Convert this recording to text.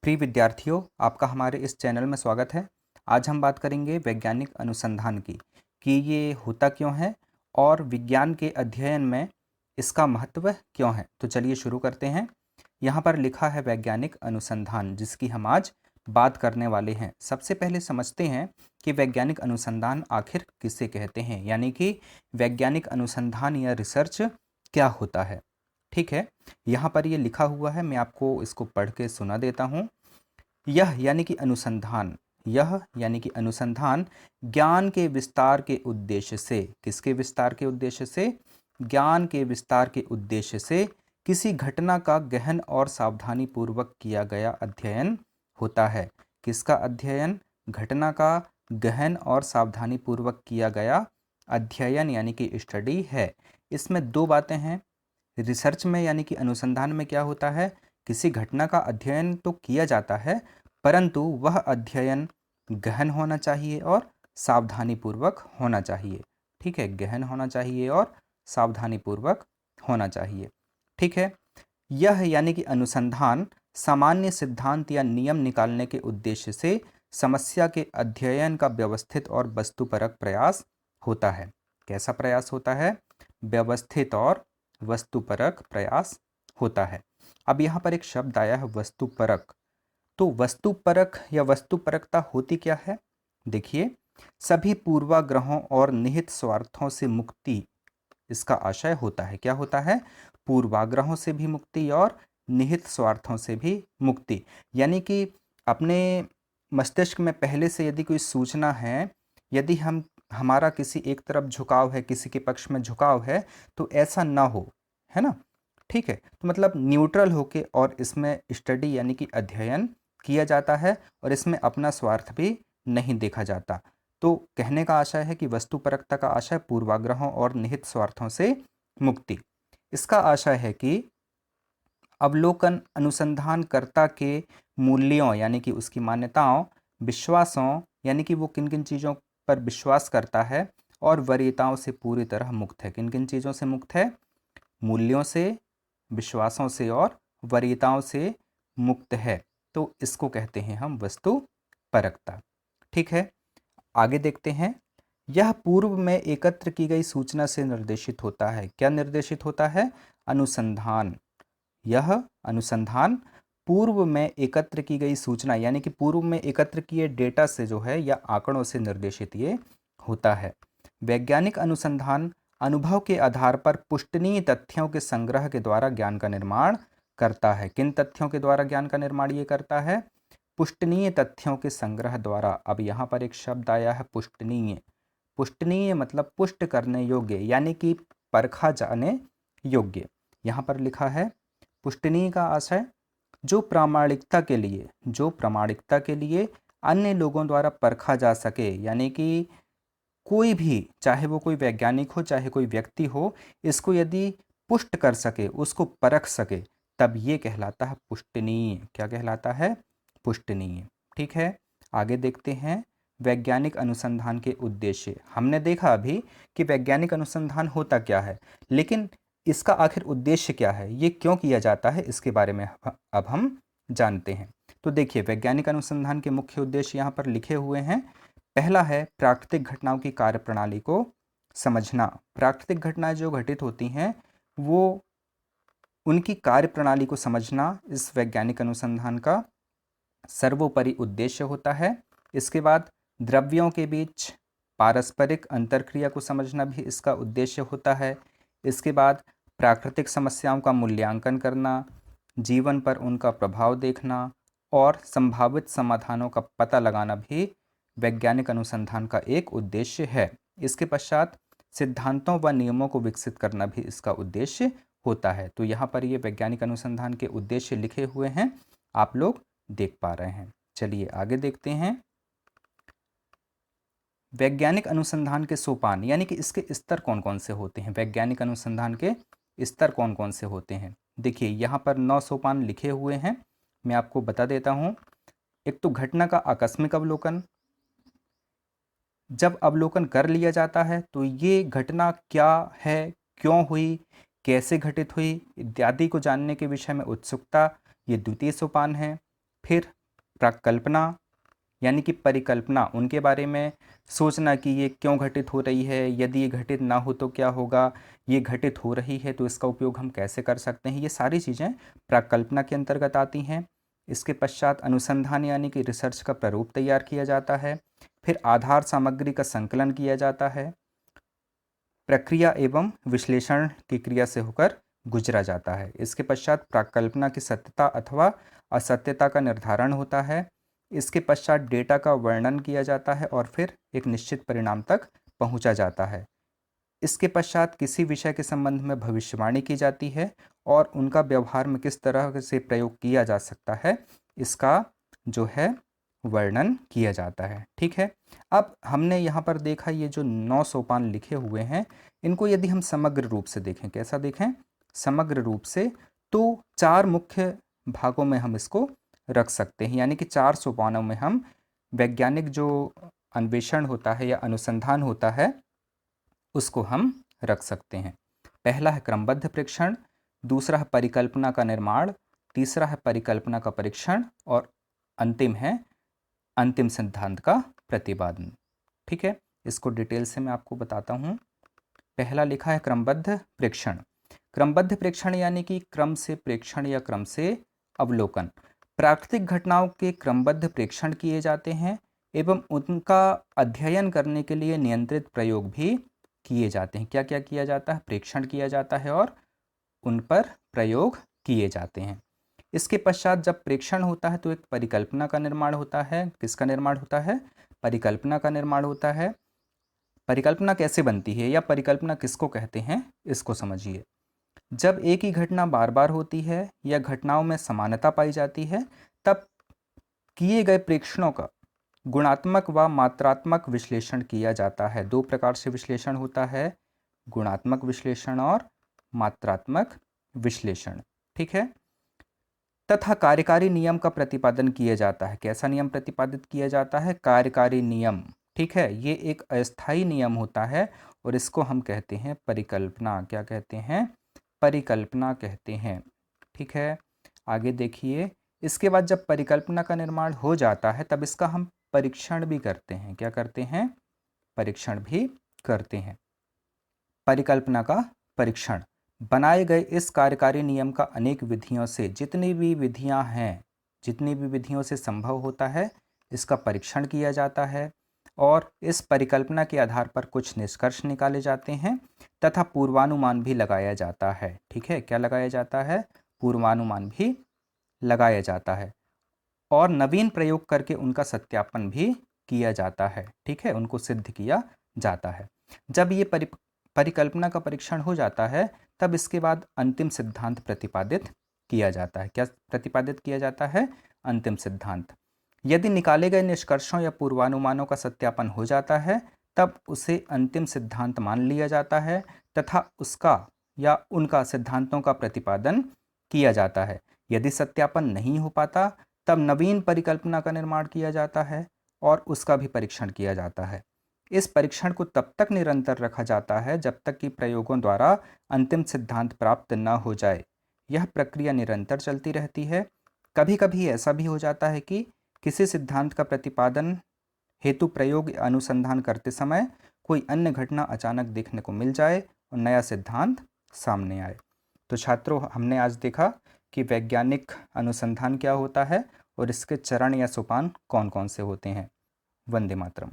प्रिय विद्यार्थियों, आपका हमारे इस चैनल में स्वागत है। आज हम बात करेंगे वैज्ञानिक अनुसंधान की कि ये होता क्यों है और विज्ञान के अध्ययन में इसका महत्व क्यों है। तो चलिए शुरू करते हैं। यहाँ पर लिखा है वैज्ञानिक अनुसंधान, जिसकी हम आज बात करने वाले हैं। सबसे पहले समझते हैं कि वैज्ञानिक अनुसंधान आखिर किसे कहते हैं, यानी कि वैज्ञानिक अनुसंधान या रिसर्च क्या होता है। ठीक है, यहाँ पर ये लिखा हुआ है, मैं आपको इसको पढ़ के सुना देता हूँ। यह यानी कि अनुसंधान, यह यानी कि अनुसंधान ज्ञान के विस्तार के उद्देश्य से, किसके विस्तार के उद्देश्य से? ज्ञान के विस्तार के उद्देश्य से किसी घटना का गहन और सावधानी पूर्वक किया गया अध्ययन होता है। किसका अध्ययन? घटना का गहन और सावधानी पूर्वक किया गया अध्ययन यानी कि स्टडी है। इसमें दो बातें हैं। रिसर्च में यानी कि अनुसंधान में क्या होता है? किसी घटना का अध्ययन तो किया जाता है, परंतु वह अध्ययन गहन होना चाहिए और सावधानीपूर्वक होना चाहिए। ठीक है, गहन होना चाहिए और सावधानीपूर्वक होना चाहिए। ठीक है, यह यानी कि अनुसंधान सामान्य सिद्धांत या नियम निकालने के उद्देश्य से समस्या के अध्ययन का व्यवस्थित और वस्तुपरक प्रयास होता है। कैसा प्रयास होता है? व्यवस्थित और वस्तुपरक प्रयास होता है। अब यहाँ पर एक शब्द आया है वस्तुपरक। तो वस्तुपरक या वस्तुपरकता होती क्या है? देखिए, सभी पूर्वाग्रहों और निहित स्वार्थों से मुक्ति इसका आशय होता है। क्या होता है? पूर्वाग्रहों से भी मुक्ति और निहित स्वार्थों से भी मुक्ति। यानी कि अपने मस्तिष्क में पहले से यदि कोई सूचना है, यदि हमारा किसी एक तरफ झुकाव है, किसी के पक्ष में झुकाव है, तो ऐसा ना हो, है ना। ठीक है, तो मतलब न्यूट्रल होके और इसमें स्टडी यानी कि अध्ययन किया जाता है और इसमें अपना स्वार्थ भी नहीं देखा जाता। तो कहने का आशय है कि वस्तुपरकता का आशय पूर्वाग्रहों और निहित स्वार्थों से मुक्ति। इसका आशय है कि अवलोकन अनुसंधानकर्ता के मूल्यों यानी कि उसकी मान्यताओं, विश्वासों यानी कि वो किन किन चीज़ों पर विश्वास करता है, और वरीयताओं से पूरी तरह मुक्त है। किन किन चीज़ों से मुक्त है? मूल्यों से, विश्वासों से और वरीयताओं से मुक्त है। तो इसको कहते हैं हम वस्तुपरकता। ठीक है, आगे देखते हैं। यह पूर्व में एकत्र की गई सूचना से निर्देशित होता है। क्या निर्देशित होता है? अनुसंधान। यह अनुसंधान पूर्व में एकत्र की गई सूचना यानी कि पूर्व में एकत्र किए डेटा से जो है या आंकड़ों से निर्देशित ये होता है। वैज्ञानिक अनुसंधान अनुभव के आधार पर पुष्टनीय तथ्यों के संग्रह के द्वारा ज्ञान का निर्माण करता है। किन तथ्यों के द्वारा ज्ञान का निर्माण ये करता है? पुष्टनीय तथ्यों के संग्रह द्वारा। अब यहाँ पर एक शब्द आया है पुष्टनीय। पुष्टनीय मतलब पुष्ट करने योग्य यानी कि परखा जाने योग्य। यहाँ पर लिखा है पुष्टनीय का आशय जो प्रामाणिकता के लिए अन्य लोगों द्वारा परखा जा सके, यानी कि कोई भी, चाहे वो कोई वैज्ञानिक हो चाहे कोई व्यक्ति हो, इसको यदि पुष्ट कर सके, उसको परख सके, तब ये कहलाता है पुष्टनीय। क्या कहलाता है? पुष्टनीय। ठीक है, आगे देखते हैं। वैज्ञानिक अनुसंधान के उद्देश्य। हमने देखा अभी कि वैज्ञानिक अनुसंधान होता क्या है, लेकिन इसका आखिर उद्देश्य क्या है, ये क्यों किया जाता है, इसके बारे में अब हम जानते हैं। तो देखिए, वैज्ञानिक अनुसंधान के मुख्य उद्देश्य यहाँ पर लिखे हुए हैं। पहला है प्राकृतिक घटनाओं की कार्यप्रणाली को समझना। प्राकृतिक घटनाएं जो घटित होती हैं, वो उनकी कार्यप्रणाली को समझना इस वैज्ञानिक अनुसंधान का सर्वोपरि उद्देश्य होता है। इसके बाद द्रव्यों के बीच पारस्परिक अंतरक्रिया को समझना भी इसका उद्देश्य होता है। इसके बाद प्राकृतिक समस्याओं का मूल्यांकन करना, जीवन पर उनका प्रभाव देखना और संभावित समाधानों का पता लगाना भी वैज्ञानिक अनुसंधान का एक उद्देश्य है। इसके पश्चात सिद्धांतों व नियमों को विकसित करना भी इसका उद्देश्य होता है। तो यहाँ पर ये वैज्ञानिक अनुसंधान के उद्देश्य लिखे हुए हैं, आप लोग देख पा रहे हैं। चलिए आगे देखते हैं। वैज्ञानिक अनुसंधान के सोपान यानी कि इसके स्तर कौन कौन से होते हैं? वैज्ञानिक अनुसंधान के स्तर कौन कौन से होते हैं? देखिए, यहाँ पर 9 सोपान लिखे हुए हैं, मैं आपको बता देता हूँ। एक तो घटना का आकस्मिक अवलोकन। जब अवलोकन कर लिया जाता है तो ये घटना क्या है, क्यों हुई, कैसे घटित हुई इत्यादि को जानने के विषय में उत्सुकता, ये द्वितीय सोपान है। फिर प्राकल्पना यानी कि परिकल्पना, उनके बारे में सोचना कि ये क्यों घटित हो रही है, यदि ये घटित ना हो तो क्या होगा, ये घटित हो रही है तो इसका उपयोग हम कैसे कर सकते हैं, ये सारी चीज़ें प्राकल्पना के अंतर्गत आती हैं। इसके पश्चात अनुसंधान यानी कि रिसर्च का प्रारूप तैयार किया जाता है। फिर आधार सामग्री का संकलन किया जाता है। प्रक्रिया एवं विश्लेषण की क्रिया से होकर गुजरा जाता है। इसके पश्चात प्राकल्पना की सत्यता अथवा असत्यता का निर्धारण होता है। इसके पश्चात डेटा का वर्णन किया जाता है और फिर एक निश्चित परिणाम तक पहुंचा जाता है। इसके पश्चात किसी विषय के संबंध में भविष्यवाणी की जाती है और उनका व्यवहार में किस तरह से प्रयोग किया जा सकता है, इसका जो है वर्णन किया जाता है। ठीक है, अब हमने यहाँ पर देखा ये जो 9 सोपान लिखे हुए हैं, इनको यदि हम समग्र रूप से देखें, कैसा देखें, समग्र रूप से, तो 4 मुख्य भागों में हम इसको रख सकते हैं। यानी कि 4 सोपानों में हम वैज्ञानिक जो अन्वेषण होता है या अनुसंधान होता है उसको हम रख सकते हैं। पहला है क्रमबद्ध प्रेक्षण, दूसरा है परिकल्पना का निर्माण, तीसरा है परिकल्पना का परीक्षण और अंतिम है अंतिम सिद्धांत का प्रतिपादन। ठीक है, इसको डिटेल से मैं आपको बताता हूँ। पहला लिखा है क्रमबद्ध प्रेक्षण। क्रमबद्ध प्रेक्षण यानी कि क्रम से प्रेक्षण या क्रम से अवलोकन। प्राकृतिक घटनाओं के क्रमबद्ध प्रेक्षण किए जाते हैं एवं उनका अध्ययन करने के लिए नियंत्रित प्रयोग भी किए जाते हैं। क्या क्या किया जाता है, प्रेक्षण किया जाता है और उन पर प्रयोग किए जाते हैं। इसके पश्चात जब प्रेक्षण होता है तो एक परिकल्पना का निर्माण होता है। किसका निर्माण होता है, परिकल्पना का निर्माण होता है। परिकल्पना कैसे बनती है या परिकल्पना किसको कहते हैं, इसको समझिए। जब एक ही घटना बार बार होती है या घटनाओं में समानता पाई जाती है, तब किए गए प्रेक्षणों का गुणात्मक व मात्रात्मक विश्लेषण किया जाता है। 2 प्रकार से विश्लेषण होता है, गुणात्मक विश्लेषण और मात्रात्मक विश्लेषण। ठीक है, तथा कार्यकारी नियम का प्रतिपादन किया जाता है। कैसा नियम प्रतिपादित किया जाता है, कार्यकारी नियम। ठीक है, ये एक अस्थायी नियम होता है और इसको हम कहते हैं परिकल्पना। क्या कहते हैं, परिकल्पना कहते हैं। ठीक है, आगे देखिए। इसके बाद जब परिकल्पना का निर्माण हो जाता है तब इसका हम परीक्षण भी करते हैं। क्या करते हैं, परीक्षण भी करते हैं। परिकल्पना का परीक्षण, बनाए गए इस कार्यकारी नियम का अनेक विधियों से, जितनी भी विधियां हैं, जितनी भी विधियों से संभव होता है, इसका परीक्षण किया जाता है और इस परिकल्पना के आधार पर कुछ निष्कर्ष निकाले जाते हैं तथा पूर्वानुमान भी लगाया जाता है। ठीक है, क्या लगाया जाता है, पूर्वानुमान भी लगाया जाता है और नवीन प्रयोग करके उनका सत्यापन भी किया जाता है। ठीक है, उनको सिद्ध किया जाता है। जब ये परिकल्पना का परीक्षण हो जाता है तब इसके बाद अंतिम सिद्धांत प्रतिपादित किया जाता है। क्या प्रतिपादित किया जाता है, अंतिम सिद्धांत। यदि निकाले गए निष्कर्षों या पूर्वानुमानों का सत्यापन हो जाता है तब उसे अंतिम सिद्धांत मान लिया जाता है तथा उसका या उनका सिद्धांतों का प्रतिपादन किया जाता है। यदि सत्यापन नहीं हो पाता तब नवीन परिकल्पना का निर्माण किया जाता है और उसका भी परीक्षण किया जाता है। इस परीक्षण को तब तक निरंतर रखा जाता है जब तक कि प्रयोगों द्वारा अंतिम सिद्धांत प्राप्त न हो जाए। यह प्रक्रिया निरंतर चलती रहती है। कभी कभी ऐसा भी हो जाता है कि किसी सिद्धांत का प्रतिपादन हेतु प्रयोग अनुसंधान करते समय कोई अन्य घटना अचानक देखने को मिल जाए और नया सिद्धांत सामने आए। तो छात्रों, हमने आज देखा कि वैज्ञानिक अनुसंधान क्या होता है और इसके चरण या सोपान कौन कौन से होते हैं। वंदे मातरम।